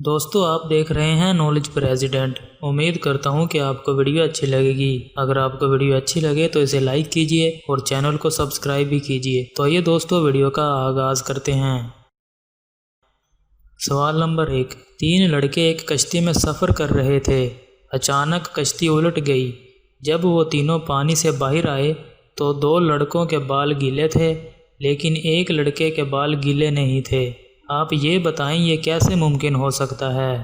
دوستو آپ دیکھ رہے ہیں نالج پریزیڈنٹ۔ امید کرتا ہوں کہ آپ کو ویڈیو اچھی لگے گی۔ اگر آپ کو ویڈیو اچھی لگے تو اسے لائک کیجئے اور چینل کو سبسکرائب بھی کیجئے۔ تو یہ دوستو ویڈیو کا آغاز کرتے ہیں۔ سوال نمبر 1۔ 3 لڑکے ایک کشتی میں سفر کر رہے تھے۔ اچانک کشتی الٹ گئی۔ جب وہ تینوں پانی سے باہر آئے تو 2 لڑکوں کے بال گیلے تھے لیکن ایک لڑکے کے بال گیلے نہیں تھے۔ آپ یہ بتائیں یہ کیسے ممکن ہو سکتا ہے؟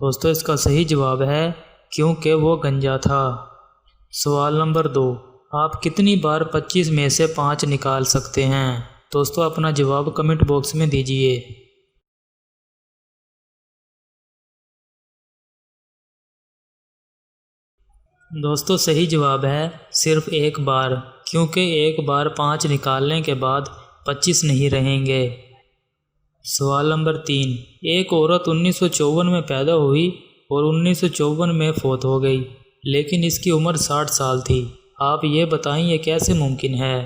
دوستو اس کا صحیح جواب ہے کیونکہ وہ گنجا تھا۔ سوال نمبر 2۔ آپ کتنی بار 25 میں سے 5 نکال سکتے ہیں؟ دوستو اپنا جواب کمنٹ باکس میں دیجئے۔ دوستو صحیح جواب ہے صرف ایک بار، کیونکہ ایک بار 5 نکالنے کے بعد 25 نہیں رہیں گے۔ سوال نمبر 3۔ ایک عورت 1954 میں پیدا ہوئی اور 1954 میں فوت ہو گئی لیکن اس کی عمر 60 سال تھی۔ آپ یہ بتائیں یہ کیسے ممکن ہے؟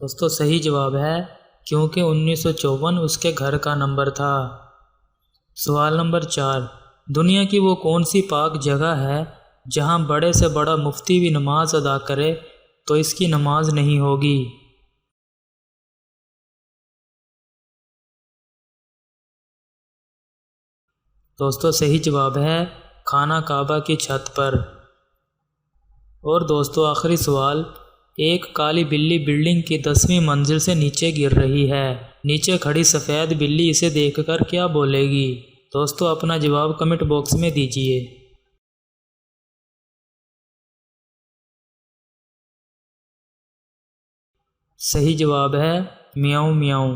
دوستو صحیح جواب ہے کیونکہ 1954 اس کے گھر کا نمبر تھا۔ سوال نمبر 4۔ دنیا کی وہ کون سی پاک جگہ ہے جہاں بڑے سے بڑا مفتی بھی نماز ادا کرے تو اس کی نماز نہیں ہوگی؟ دوستو صحیح جواب ہے خانہ کعبہ کی چھت پر۔ اور دوستو آخری سوال۔ ایک کالی بلی بلڈنگ کی 10ویں منزل سے نیچے گر رہی ہے۔ نیچے کھڑی سفید بلی اسے دیکھ کر کیا بولے گی؟ دوستو اپنا جواب کمنٹ باکس میں دیجئے۔ صحیح جواب ہے میاؤں میاؤں۔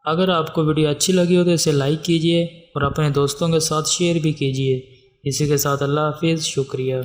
اگر آپ کو ویڈیو اچھی لگی ہو تو اسے لائک کیجئے اور اپنے دوستوں کے ساتھ شیئر بھی کیجئے۔ اسی کے ساتھ اللہ حافظ، شکریہ۔